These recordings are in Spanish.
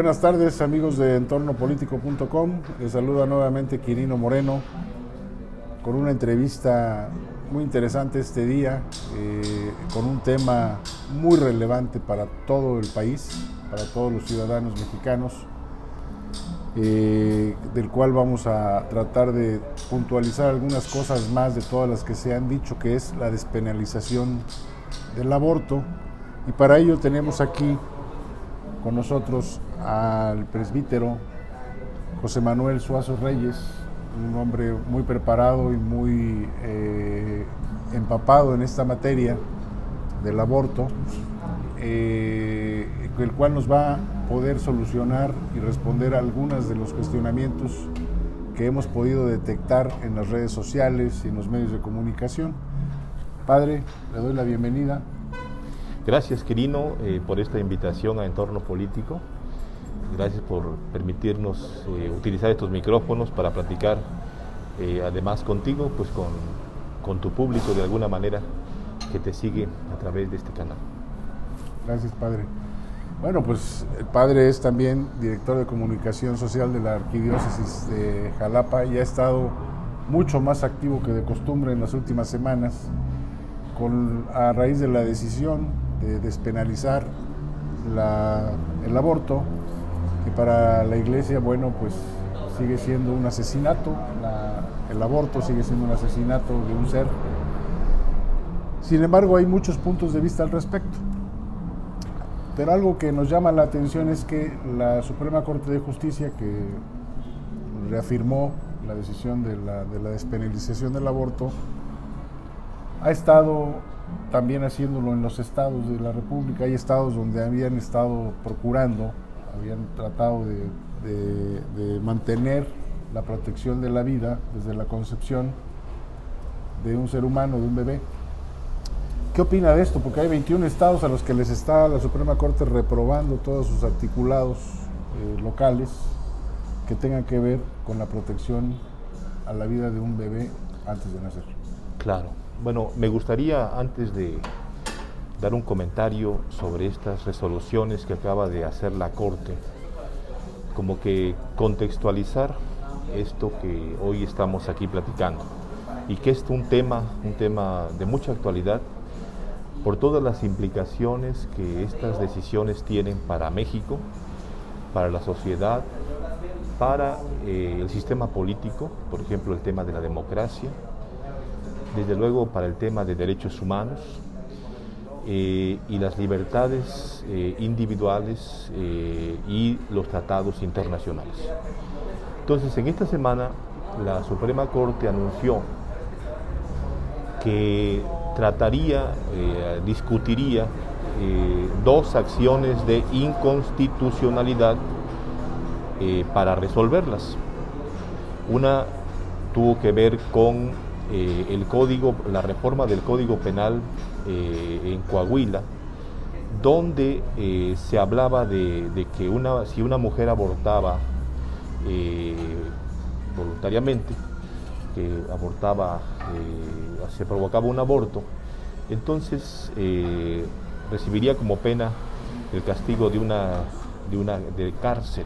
Buenas tardes, amigos de entornopolitico.com. Les saluda nuevamente Quirino Moreno con una entrevista muy interesante este día, con un tema muy relevante para todo el país, para todos los ciudadanos mexicanos, del cual vamos a tratar de puntualizar algunas cosas más de todas las que se han dicho, que es la despenalización del aborto. Y para ello tenemos aquí con nosotros al presbítero José Manuel Suazo Reyes, un hombre muy preparado y muy empapado en esta materia del aborto, el cual nos va a poder solucionar y responder a algunos de los cuestionamientos que hemos podido detectar en las redes sociales y en los medios de comunicación. Padre, le doy la bienvenida. Gracias, Quirino, por esta invitación a Entorno Político. Gracias por permitirnos utilizar estos micrófonos para platicar, además contigo, pues con tu público de alguna manera que te sigue a través de este canal. Gracias, Padre. Bueno, pues el Padre es también director de comunicación social de la Arquidiócesis de Jalapa y ha estado mucho más activo que de costumbre en las últimas semanas a raíz de la decisión de despenalizar el aborto, que para la Iglesia, bueno, pues sigue siendo un asesinato, el aborto sigue siendo un asesinato de un ser. Sin embargo, hay muchos puntos de vista al respecto. Pero algo que nos llama la atención es que la Suprema Corte de Justicia, que reafirmó la decisión de la despenalización del aborto, ha estado también haciéndolo en los estados de la República. Hay estados donde habían estado procurando, habían tratado de mantener la protección de la vida desde la concepción de un ser humano, de un bebé. ¿Qué opina de esto? Porque hay 21 estados a los que les está la Suprema Corte reprobando todos sus articulados locales que tengan que ver con la protección a la vida de un bebé antes de nacer. Claro. Bueno, me gustaría, antes de dar un comentario sobre estas resoluciones que acaba de hacer la Corte, como que contextualizar esto que hoy estamos aquí platicando, y que es un tema de mucha actualidad por todas las implicaciones que estas decisiones tienen para México, para la sociedad, para el sistema político, por ejemplo, el tema de la democracia, desde luego para el tema de derechos humanos y las libertades individuales y los tratados internacionales. Entonces, en esta semana, la Suprema Corte anunció que discutiría dos acciones de inconstitucionalidad para resolverlas. Una tuvo que ver con la reforma del Código Penal en Coahuila, donde se hablaba de que si una mujer abortaba voluntariamente, que se provocaba un aborto, entonces recibiría como pena el castigo de cárcel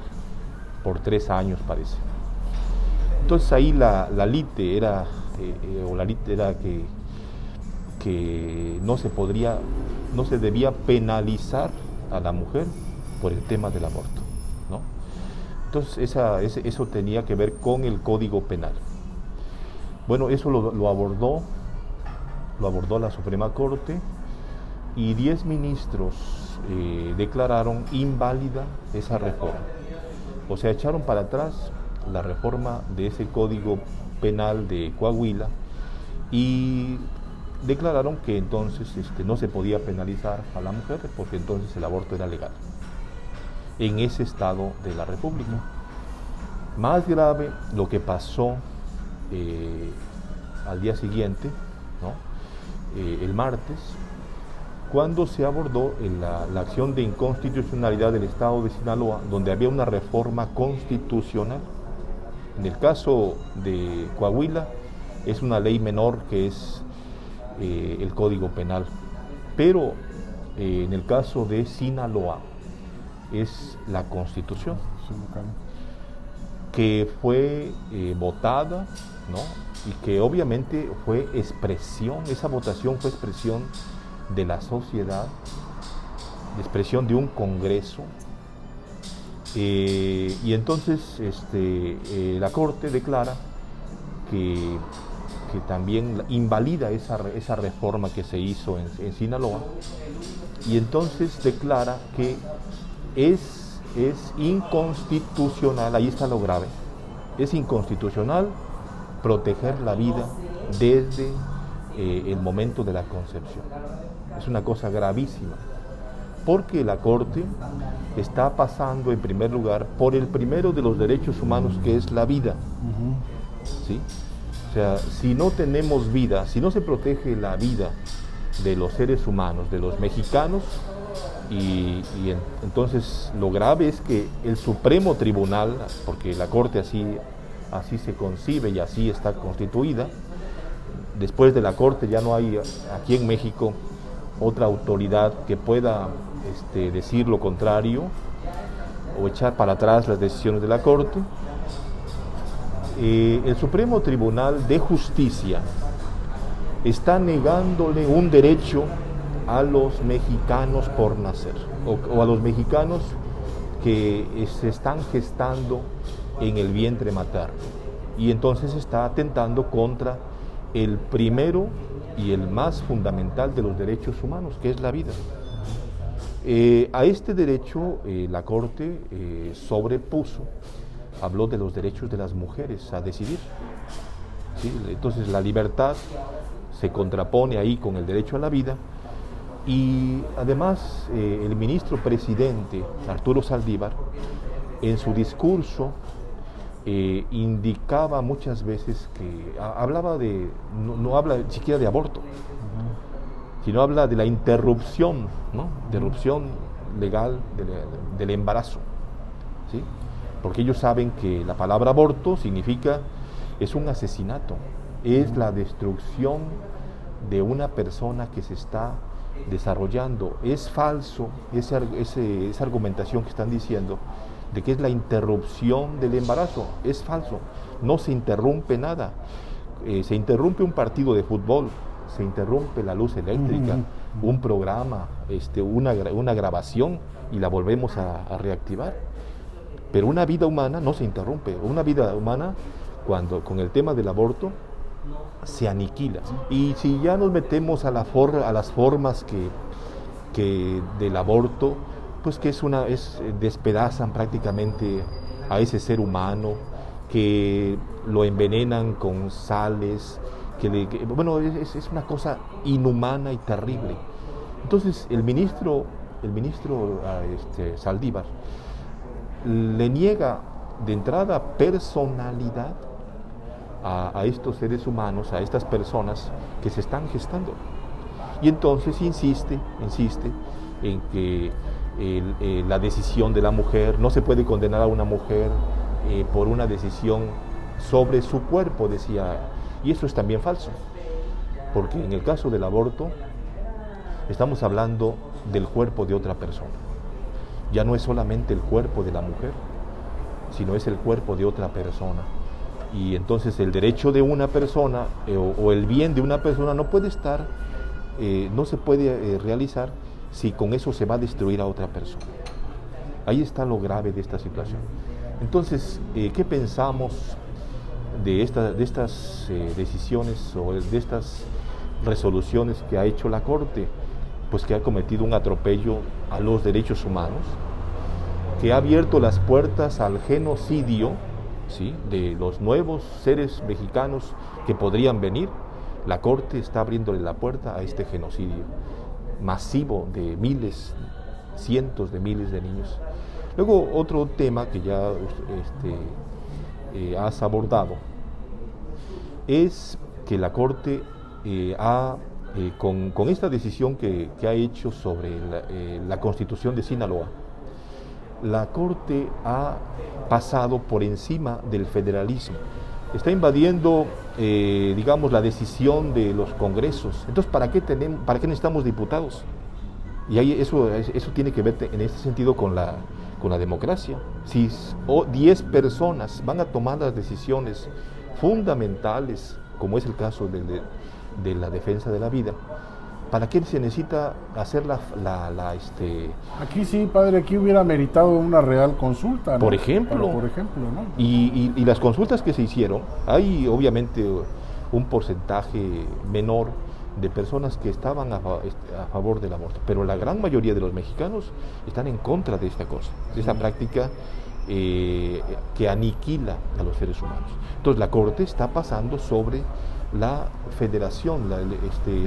por 3 años, parece. Entonces ahí la lite era que no se debía penalizar a la mujer por el tema del aborto, ¿no? Entonces eso tenía que ver con el Código Penal. Bueno, eso lo abordó la Suprema Corte y 10 ministros declararon inválida esa reforma. O sea, echaron para atrás la reforma de ese Código Penal de Coahuila y declararon que entonces no se podía penalizar a la mujer porque entonces el aborto era legal en ese estado de la República. Más grave lo que pasó al día siguiente, ¿no? El martes, cuando se abordó la acción de inconstitucionalidad del estado de Sinaloa, donde había una reforma constitucional. En el caso de Coahuila es una ley menor que es el Código Penal, pero en el caso de Sinaloa es la Constitución, Sí, local. que fue votada, ¿no? Y que obviamente fue expresión, esa votación fue expresión de la sociedad, expresión de un Congreso, y entonces la Corte declara que también invalida esa reforma que se hizo en Sinaloa, y entonces declara que es inconstitucional, ahí está lo grave, es inconstitucional proteger la vida desde el momento de la concepción. Es una cosa gravísima, porque la Corte está pasando en primer lugar por el primero de los derechos humanos, que es la vida. ¿Sí? O sea, si no tenemos vida, si no se protege la vida de los seres humanos, de los mexicanos, entonces lo grave es que el Supremo Tribunal, porque la Corte así se concibe y así está constituida, después de la Corte ya no hay aquí en México otra autoridad que pueda decir lo contrario o echar para atrás las decisiones de la Corte. El Supremo Tribunal de Justicia está negándole un derecho a los mexicanos por nacer, o a los mexicanos que se están gestando en el vientre materno, y entonces está atentando contra el primero y el más fundamental de los derechos humanos, que es la vida. A este derecho la Corte sobrepuso, habló de los derechos de las mujeres a decidir, ¿sí? Entonces la libertad se contrapone ahí con el derecho a la vida, y además el ministro presidente Arturo Saldívar en su discurso indicaba muchas veces que hablaba no habla siquiera de aborto, sino habla de la interrupción, ¿no? Interrupción legal del embarazo, ¿sí? Porque ellos saben que la palabra aborto es un asesinato, es la destrucción de una persona que se está desarrollando. Es falso esa argumentación que están diciendo de que es la interrupción del embarazo. Es falso, no se interrumpe nada. Se interrumpe un partido de fútbol, se interrumpe la luz eléctrica, un programa, una grabación, y la volvemos a reactivar. Pero una vida humana no se interrumpe. Una vida humana, con el tema del aborto, se aniquila. Y si ya nos metemos a las formas que del aborto, pues que despedazan prácticamente a ese ser humano, que lo envenenan con sales, es una cosa inhumana y terrible. Entonces el ministro Saldívar le niega de entrada personalidad a estos seres humanos, a estas personas que se están gestando. Y entonces insiste en que la decisión de la mujer, no se puede condenar a una mujer por una decisión sobre su cuerpo, decía, y eso es también falso, porque en el caso del aborto estamos hablando del cuerpo de otra persona. Ya no es solamente el cuerpo de la mujer, sino es el cuerpo de otra persona. Y entonces el derecho de una persona o el bien de una persona no se puede realizar si con eso se va a destruir a otra persona. Ahí está lo grave de esta situación. Entonces, ¿qué pensamos de estas decisiones o de estas resoluciones que ha hecho la Corte? Pues que ha cometido un atropello a los derechos humanos, que ha abierto las puertas al genocidio, ¿sí?, de los nuevos seres mexicanos que podrían venir. La Corte está abriéndole la puerta a este genocidio masivo de cientos de miles de niños. Luego, otro tema que ya has abordado es que la Corte con esta decisión que ha hecho sobre la Constitución de Sinaloa, la Corte ha pasado por encima del federalismo. Está invadiendo, la decisión de los congresos. Entonces, ¿para qué necesitamos diputados? Y ahí eso tiene que ver en este sentido con con la democracia. Si 10 personas van a tomar las decisiones fundamentales, como es el caso de la defensa de la vida, ¿para qué se necesita hacer Aquí sí, padre, aquí hubiera meritado una real consulta, ¿no? Por ejemplo, ¿no? Y las consultas que se hicieron, hay obviamente un porcentaje menor de personas que estaban a favor del aborto, pero la gran mayoría de los mexicanos están en contra de esta cosa, de esta práctica que aniquila a los seres humanos. Entonces la Corte está pasando sobre la federación.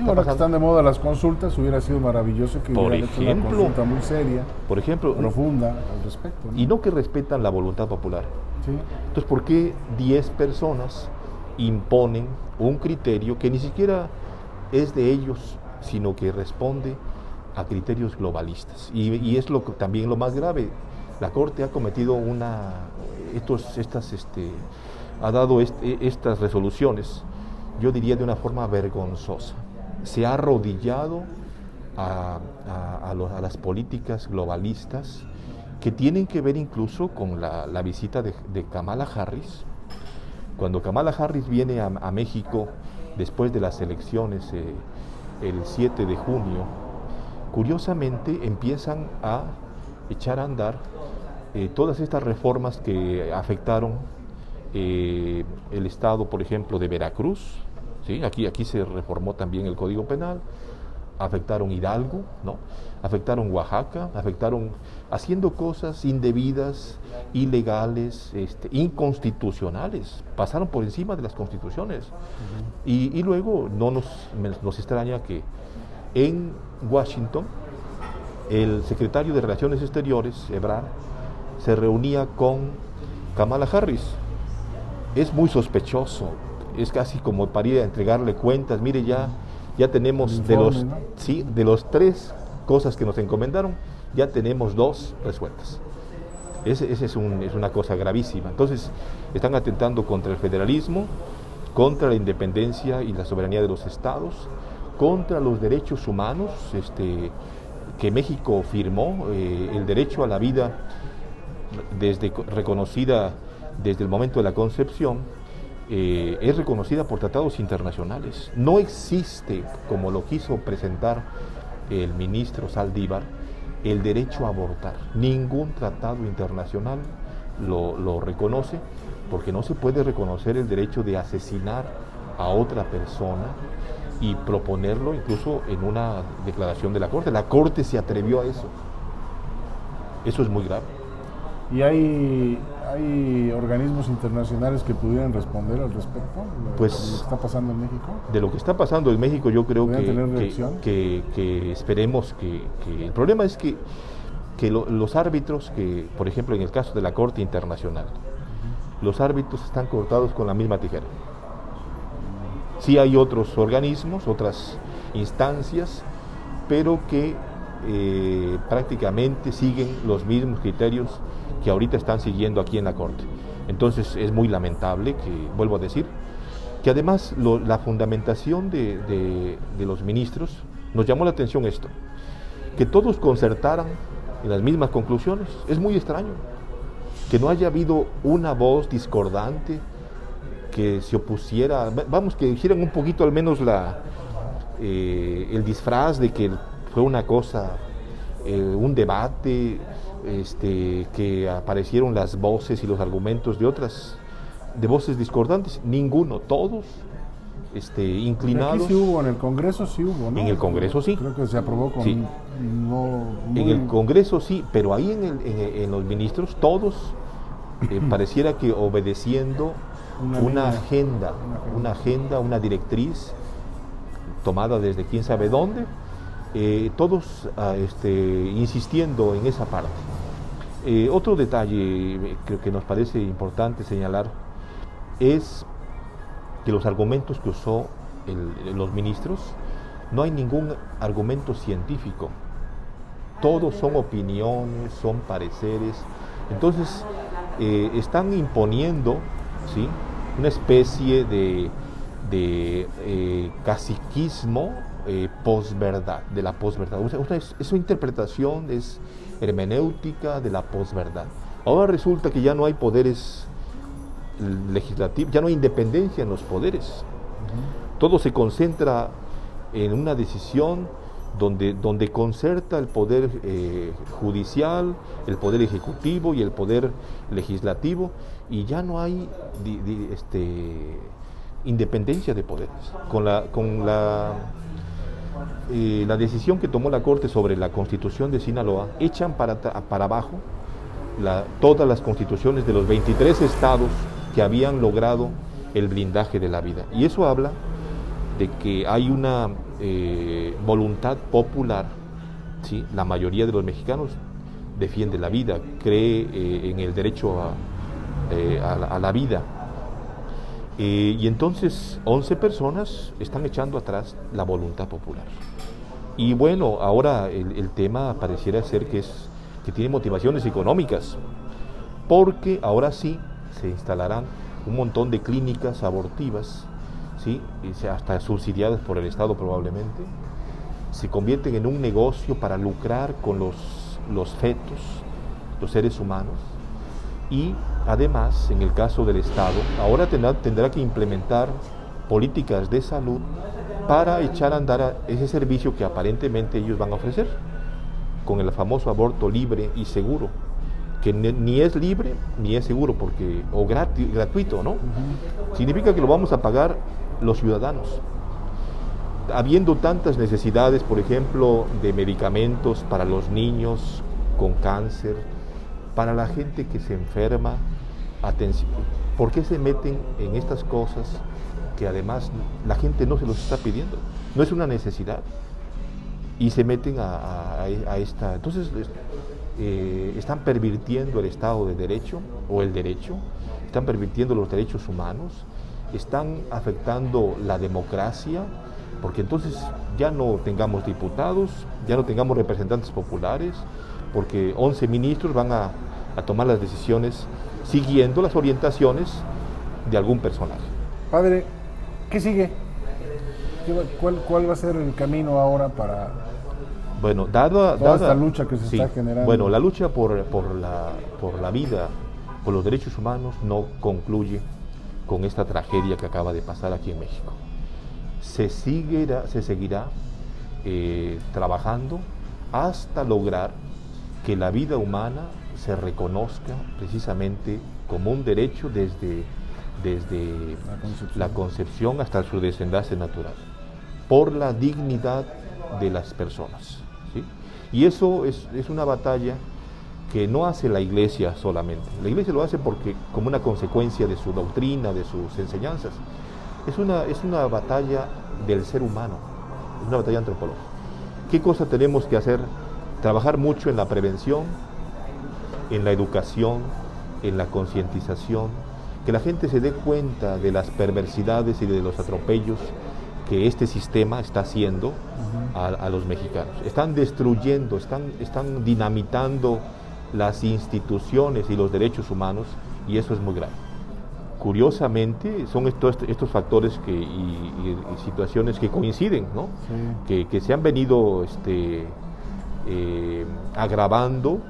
Ahora que están de moda las consultas, hubiera sido maravilloso que hubieran hecho una consulta muy seria, por ejemplo, profunda al respecto, ¿no? Y no que respetan la voluntad popular. Sí. Entonces, ¿por qué 10 personas imponen un criterio que ni siquiera es de ellos, sino que responde a criterios globalistas? Y es también lo más grave. La Corte ha cometido ha dado estas resoluciones, yo diría de una forma vergonzosa. Se ha arrodillado a las políticas globalistas que tienen que ver incluso con la visita de Kamala Harris. Cuando Kamala Harris viene a México después de las elecciones el 7 de junio, curiosamente empiezan a echar a andar todas estas reformas que afectaron el estado, por ejemplo, de Veracruz, ¿sí? Aquí se reformó también el Código Penal, afectaron Hidalgo, ¿no? Afectaron Oaxaca, haciendo cosas indebidas, ilegales, inconstitucionales, pasaron por encima de las constituciones. Y luego no nos extraña que en Washington el secretario de Relaciones Exteriores, Ebrard, se reunía con Kamala Harris. Es muy sospechoso, es casi como para ir a entregarle cuentas. Mire, ya tenemos de los 3 cosas que nos encomendaron, ya tenemos 2 resueltas. Esa es una cosa gravísima. Entonces, están atentando contra el federalismo, contra la independencia y la soberanía de los estados, contra los derechos humanos que México firmó, el derecho a la vida reconocida desde el momento de la concepción, es reconocida por tratados internacionales. No existe, como lo quiso presentar el ministro Saldívar, el derecho a abortar. Ningún tratado internacional lo reconoce, porque no se puede reconocer el derecho de asesinar a otra persona y proponerlo incluso en una declaración de la Corte. La Corte se atrevió a eso. Eso es muy grave. ¿Y hay organismos internacionales que pudieran responder al respecto de lo que está pasando en México? De lo que está pasando en México, yo creo que esperemos que... El problema es que los árbitros, por ejemplo, en el caso de la Corte Internacional, los árbitros están cortados con la misma tijera. Sí hay otros organismos, otras instancias, pero que prácticamente siguen los mismos criterios que ahorita están siguiendo aquí en la Corte. Entonces es muy lamentable que, vuelvo a decir, que además la fundamentación de los ministros, nos llamó la atención esto, que todos concertaran en las mismas conclusiones. Es muy extraño que no haya habido una voz discordante que se opusiera, que dijeran un poquito al menos el disfraz de que fue una cosa, un debate, que aparecieron las voces y los argumentos de voces discordantes. Ninguno, todos inclinados. Aquí sí hubo, en el Congreso sí hubo, ¿no? En el Congreso sí. Creo que se aprobó con... Sí. En el Congreso sí, pero ahí en los ministros todos pareciera que obedeciendo una agenda, una directriz tomada desde quién sabe dónde, todos insistiendo en esa parte. Otro detalle creo que nos parece importante señalar es que los argumentos que usó los ministros, no hay ningún argumento científico, todos son opiniones, son pareceres. Entonces están imponiendo, ¿sí?, una especie de caciquismo posverdad, de la posverdad. Es su interpretación, es hermenéutica de la posverdad. Ahora resulta que ya no hay poderes legislativos, ya no hay independencia en los poderes. Todo se concentra en una decisión donde concerta el poder judicial, el poder ejecutivo y el poder legislativo, y ya no hay independencia de poderes. Con la decisión que tomó la Corte sobre la Constitución de Sinaloa, echan para abajo todas las constituciones de los 23 estados que habían logrado el blindaje de la vida. Y eso habla de que hay una voluntad popular, ¿sí? La mayoría de los mexicanos defiende la vida, cree en el derecho a la vida. Y entonces 11 personas están echando atrás la voluntad popular. Y bueno, ahora el tema pareciera ser que tiene motivaciones económicas, porque ahora sí se instalarán un montón de clínicas abortivas, ¿sí? Hasta subsidiadas por el Estado probablemente, se convierten en un negocio para lucrar con los fetos, los seres humanos, y además, en el caso del Estado, ahora tendrá que implementar políticas de salud para echar a andar ese servicio que aparentemente ellos van a ofrecer, con el famoso aborto libre y seguro, que ni es libre ni es seguro, o gratuito, ¿no? Significa que lo vamos a pagar los ciudadanos. Habiendo tantas necesidades, por ejemplo, de medicamentos para los niños con cáncer, para la gente que se enferma, atención, ¿por qué se meten en estas cosas que además la gente no se los está pidiendo? No es una necesidad. Y se meten a esta... Entonces, están pervirtiendo el Estado de Derecho, o el derecho, están pervirtiendo los derechos humanos, están afectando la democracia, porque entonces ya no tengamos diputados, ya no tengamos representantes populares, porque 11 ministros van a tomar las decisiones siguiendo las orientaciones de algún personaje. Padre, ¿qué sigue? ¿Cuál va a ser el camino ahora para dada esta lucha que se está generando? Bueno, la lucha por la vida, por los derechos humanos, no concluye con esta tragedia que acaba de pasar aquí en México. Se seguirá trabajando hasta lograr que la vida humana se reconozca precisamente como un derecho desde la concepción hasta su desenlace natural, por la dignidad de las personas, ¿sí? Y eso es una batalla que no hace la Iglesia solamente. La Iglesia lo hace como una consecuencia de su doctrina, de sus enseñanzas. Es una batalla del ser humano, es una batalla antropológica. ¿Qué cosa tenemos que hacer? Trabajar mucho en la prevención, en la educación, en la concientización, que la gente se dé cuenta de las perversidades y de los atropellos que este sistema está haciendo a los mexicanos. Están destruyendo, están dinamitando las instituciones y los derechos humanos, y eso es muy grave. Curiosamente, son estos factores y situaciones que coinciden, ¿no? Sí. Que se han venido agravando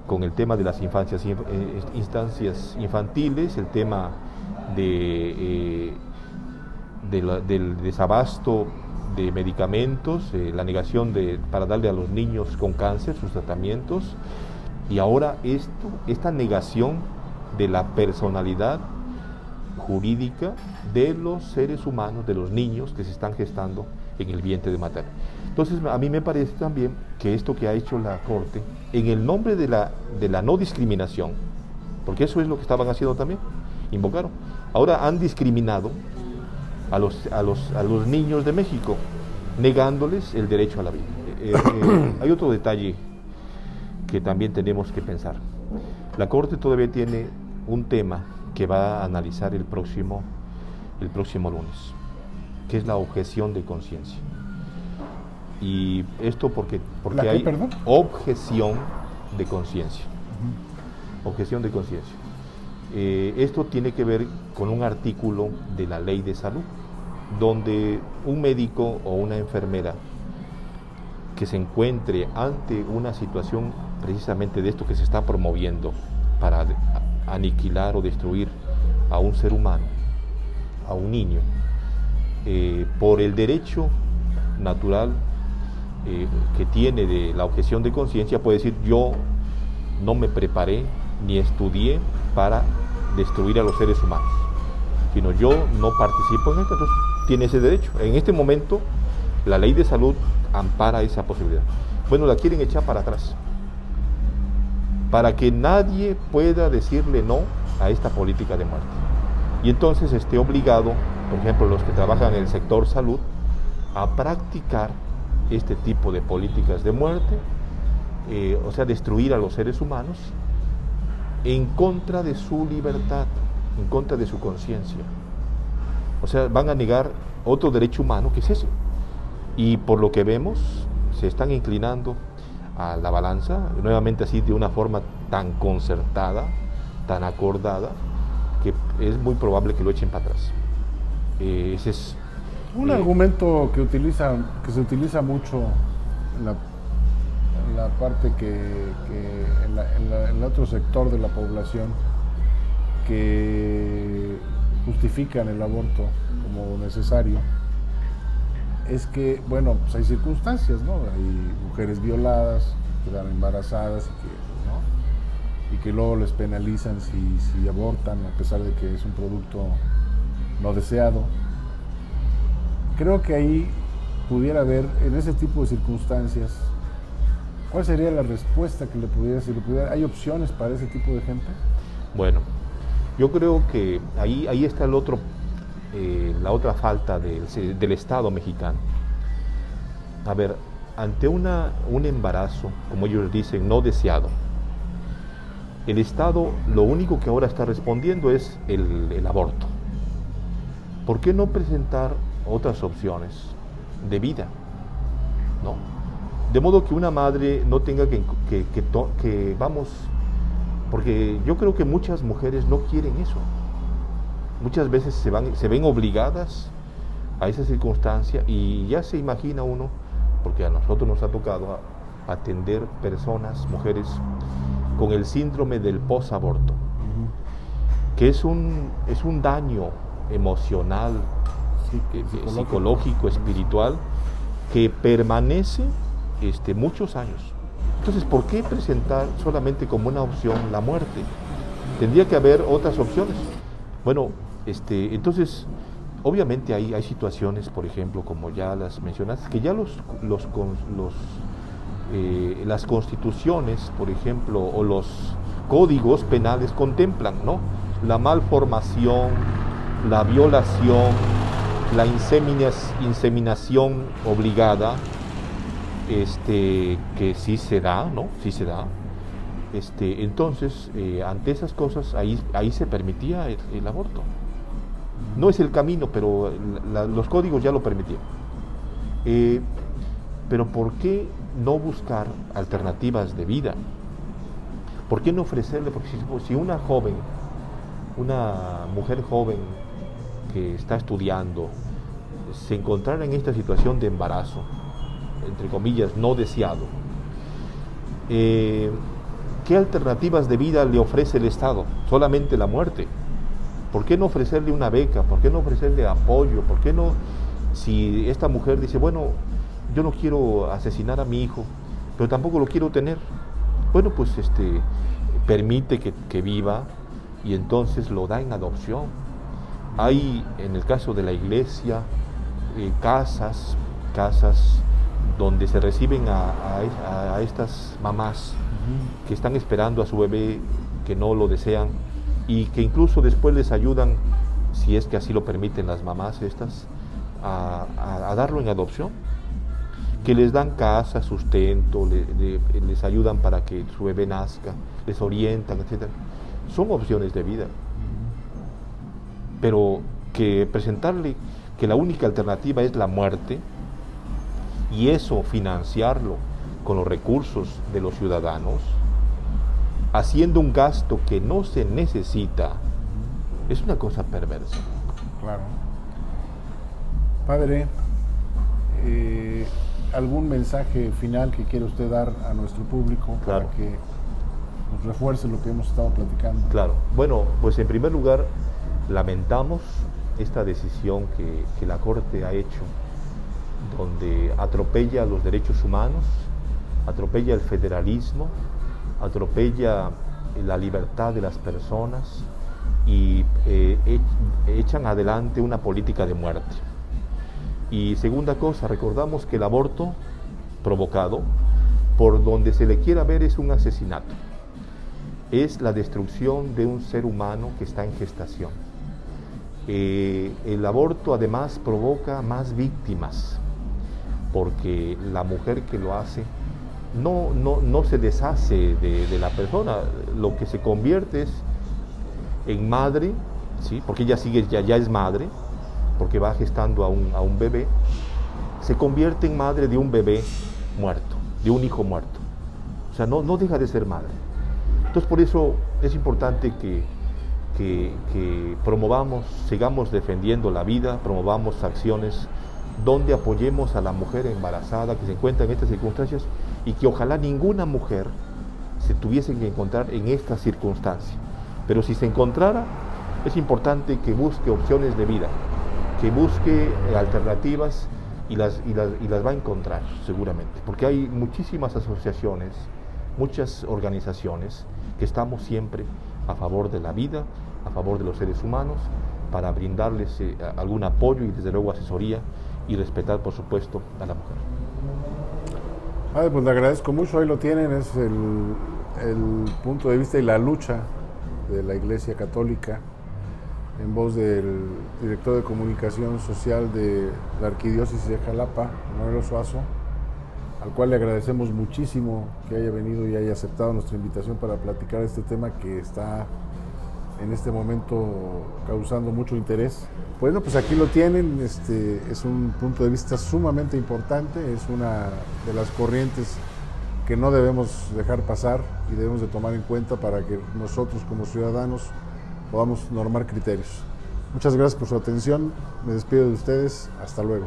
con el tema de las instancias infantiles, el tema del desabasto de medicamentos, la negación para darle a los niños con cáncer sus tratamientos, y ahora esta negación de la personalidad jurídica de los seres humanos, de los niños que se están gestando en el vientre de materno. Entonces, a mí me parece también que esto que ha hecho la Corte, en el nombre de la no discriminación, porque eso es lo que estaban haciendo también, invocaron. Ahora han discriminado a los niños de México, negándoles el derecho a la vida. Hay otro detalle que también tenemos que pensar. La Corte todavía tiene un tema que va a analizar el próximo lunes, que es la objeción de conciencia. Y esto porque hay objeción de conciencia. Objeción de conciencia. Esto tiene que ver con un artículo de la Ley de Salud. donde un médico o una enfermera que se encuentre ante una situación precisamente de esto que se está promoviendo para aniquilar o destruir a un ser humano, a un niño, por el derecho natural que tiene de la objeción de conciencia, puede decir: yo no me preparé ni estudié para destruir a los seres humanos, sino yo no participo en esto. Entonces tiene ese derecho. En este momento la ley de salud ampara esa posibilidad. Bueno, la quieren echar para atrás, para que nadie pueda decirle no a esta política de muerte. Y entonces esté obligado, por ejemplo, los que trabajan en el sector salud, a practicar este tipo de políticas de muerte, o sea, destruir a los seres humanos en contra de su libertad, en contra de su conciencia. O sea, van a negar otro derecho humano, que es ese. Y por lo que vemos, se están inclinando a la balanza, nuevamente así de una forma tan concertada, tan acordada, que es muy probable que lo echen para atrás. Ese es un argumento que se utiliza mucho en la parte en el otro sector de la población, que justifican el aborto como necesario, es que, bueno, pues hay circunstancias, ¿no? Hay mujeres violadas, quedan embarazadas y que luego les penalizan si abortan, a pesar de que es un producto no deseado. Creo que ahí pudiera haber, en ese tipo de circunstancias, ¿cuál sería la respuesta que le pudiera decir? ¿Hay opciones para ese tipo de gente? Bueno, yo creo que ahí está la otra falta del Estado mexicano. A ver, ante un embarazo, como ellos dicen, no deseado, el Estado lo único que ahora está respondiendo es el aborto. ¿Por qué no presentar otras opciones de vida? ¿No? De modo que una madre no tenga que vamos, porque yo creo que muchas mujeres no quieren eso. Muchas veces se ven obligadas a esa circunstancia, y ya se imagina uno, porque a nosotros nos ha tocado atender personas, mujeres, con el síndrome del posaborto, que es un daño emocional, psicológico, espiritual, que permanece muchos años. Entonces, ¿por qué presentar solamente como una opción la muerte? Tendría que haber otras opciones. Bueno, entonces, obviamente hay situaciones, por ejemplo, como ya las mencionaste, que ya las constituciones, por ejemplo, o los códigos penales contemplan, ¿no? La malformación, la violación, la inseminación obligada, que sí se da, ¿no? Sí se da. Entonces, ante esas cosas, ahí se permitía el aborto. No es el camino, pero los códigos ya lo permitían. Pero ¿por qué no buscar alternativas de vida? ¿Por qué no ofrecerle? Porque si una mujer joven que está estudiando, se encontrara en esta situación de embarazo, entre comillas, no deseado, ¿qué alternativas de vida le ofrece el Estado? Solamente la muerte. ¿Por qué no ofrecerle una beca? ¿Por qué no ofrecerle apoyo? ¿Por qué no, si esta mujer dice, bueno, yo no quiero asesinar a mi hijo, pero tampoco lo quiero tener? Bueno, pues permite que viva, y entonces lo da en adopción. Hay, en el caso de la iglesia, casas donde se reciben a estas mamás que están esperando a su bebé, que no lo desean, y que incluso después les ayudan, si es que así lo permiten las mamás estas, a darlo en adopción, que les dan casa, sustento, les ayudan para que su bebé nazca, les orientan, etc. Son opciones de vida. Pero que presentarle que la única alternativa es la muerte, y eso financiarlo con los recursos de los ciudadanos, haciendo un gasto que no se necesita, es una cosa perversa. Claro. Padre, ¿algún mensaje final que quiere usted dar a nuestro público Claro. para que nos refuerce lo que hemos estado platicando? Claro. Bueno, pues en primer lugar, lamentamos esta decisión que la Corte ha hecho, donde atropella los derechos humanos, atropella el federalismo, atropella la libertad de las personas y echan adelante una política de muerte. Y segunda cosa, recordamos que el aborto provocado, por donde se le quiera ver, es un asesinato. Es la destrucción de un ser humano que está en gestación. El aborto además provoca más víctimas, porque la mujer que lo hace no se deshace de la persona, lo que se convierte es en madre, ¿sí? Porque ella ya es madre, porque va gestando a un bebé, se convierte en madre de un bebé muerto, de un hijo muerto. O sea, no deja de ser madre. Entonces, por eso es importante que promovamos, sigamos defendiendo la vida, promovamos acciones donde apoyemos a la mujer embarazada que se encuentra en estas circunstancias y que ojalá ninguna mujer se tuviese que encontrar en esta circunstancia. Pero si se encontrara, es importante que busque opciones de vida, que busque alternativas y las va a encontrar seguramente, porque hay muchísimas asociaciones, muchas organizaciones que estamos siempre a favor de la vida, a favor de los seres humanos, para brindarles algún apoyo y desde luego asesoría y respetar, por supuesto, a la mujer. Padre, pues le agradezco mucho, ahí lo tienen, es el punto de vista y la lucha de la Iglesia Católica en voz del director de comunicación social de la Arquidiócesis de Jalapa, Manuel Suazo, al cual le agradecemos muchísimo que haya venido y haya aceptado nuestra invitación para platicar este tema que está en este momento causando mucho interés. Bueno, pues aquí lo tienen, es un punto de vista sumamente importante, es una de las corrientes que no debemos dejar pasar y debemos de tomar en cuenta para que nosotros como ciudadanos podamos normar criterios. Muchas gracias por su atención, me despido de ustedes, hasta luego.